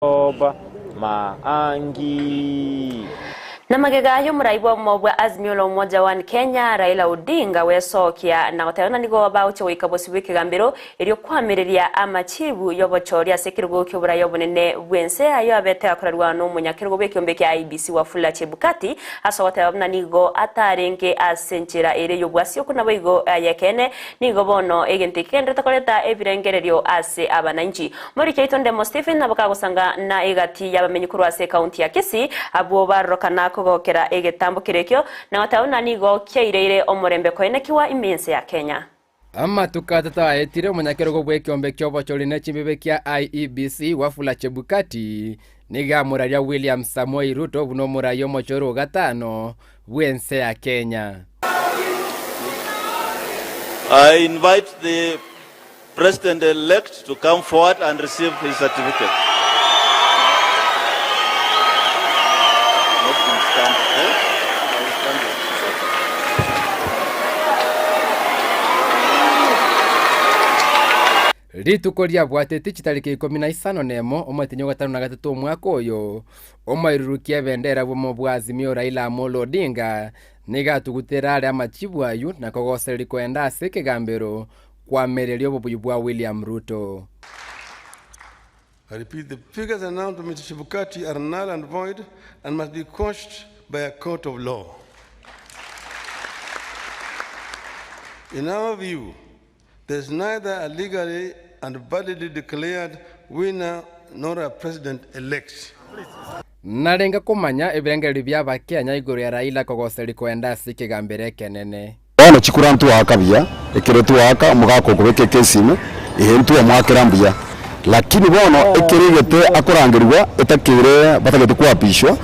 Oba maangi na magagayo muraibo mobwa Azimio la Umoja wa Kenya Raila Odinga wesokia na gotayona nigo about wikabosi wikigambiro irio kwamiriria amachibu yobochoria sekirgo kyoburayo bonene bwense ayo abete akorarwa no munyakirgo bekyombe kya IBC Wafula Chebukati aso gotayona nigo atarenge asenchira ere yobwasio kuna boigo ayekene nigo bono egentikende takoreta ebirengererio ase abananchi muri keitonde mo Stephen nabakagosanga na egati yabamenyikuru ase county ya Kisii abo barokana kugokera egetambo kirekyo na gatauna nigo kyeirire omurembe koeneki wa ENSA ya Kenya amatukata etire munyakero bwekyombe kyobochorine chimbibe kya IEBC Wafula Chebukati niga muraria William Samoei Ruto buno murayo mochoro gatano bwense ya Kenya. I invite the President-elect to come forward and receive his certificate. Ritukoria bwatete chitariki 15 nemo omatinyo gatano na gatatu mwaka oyo omairurukia bendera bwo bwa Azimio Raila Amolo Odinga nigatugutera ari amachibu ayu na kogoseri kwenda ase kigambiro kwa mererio bobuyu bwa William Ruto. I repeat, the figures announced by Mr. Chebukati are null and void and must be quashed by a court of law. In our view, there is neither a legally and validly declared winner nor a president-elect. Narenga kumanya ebirengeri bya Bakenya iguru ya Raila kogoseri kwenda ase kigambire kenene. Ono chikurantu wakabia ekiretu waka mugako kubeke kesime ehentu ya mwakerambia lakini bono ekirigete akorangirwa etakire batagete kwapishwa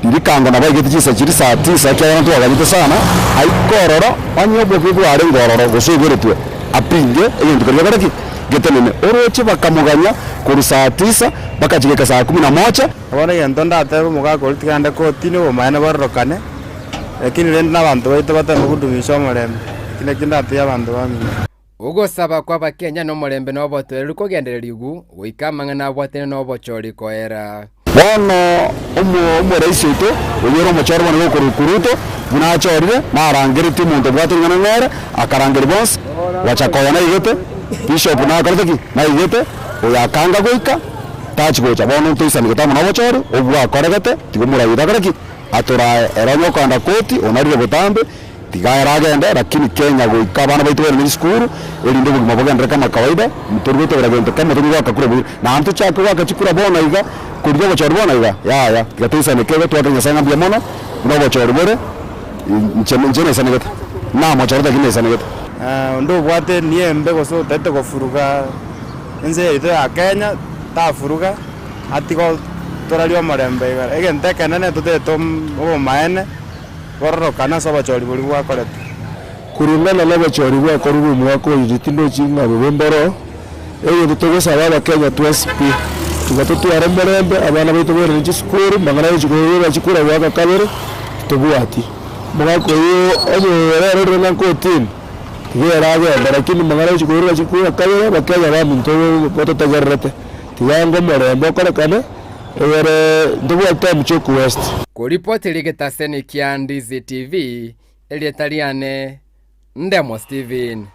ndikanga na bagete chisa chiri saa 9 kya ntu wagite sana aikororo anyobwe bibu ari ngororo gusubiretwe apinge eyintu kare baraki getenene oroche bakamuganya kuri saa 9 bakachigeka saa 11 abona yento ndate mugako litikande ko tino maana barokane lakini renda abantu baito batamugudumisha omurembe kine kindate y'abantu bamwe ugo saba kwa Bakenya no murembe no botere rukogendereri ugu wikamanga na bwatene no bochori koera bono umuraisi uto uyero mochoro bono kurukuruto bunachorire marangire timuntu bwatengana ngere akarangire bons wachakoya na igete bishop na kartaki na igete uyakanga goika tachi gocha bono tuisani gotamo na bochori obwa koregete tigumurayira karaki atora eranyo kanda koti onarire botambe tigaya agenda lakini Kenya goika bana baitu bari school elinde buguma bogenda kama kawaida muturwete baragenda kama tumi wakakura na antu chako wakachikura bona iga kuryo bochori bona iga ya gatisa nekebe twatenya sanga bya mono no bochori bore nchene sanegeta na mochori takine sanegeta ndo bwate niembe goso tete gofuruga enze ito ya Kenya ta furuga atiko torario marembe iga egente kanane tutetom obo maene borro kana soba chori buri wakorete kuringana na bachori bwa korubu mwako yitindo chinga bemboro eyo tutogesa baba Kenya TSP tugatotu aremberembe abana baitu bere ni school mangana chikoro chikura waka kabere tubuati mwako yo oyo rero na kotin tigeraga lakini mangana chikura kabere bakaya baminto bototagarrete tiyango morembo korekane ere ndubuate mchoku west kuripoti ligetaseni kia Ndizi TV elietaliane Ndemo Steven.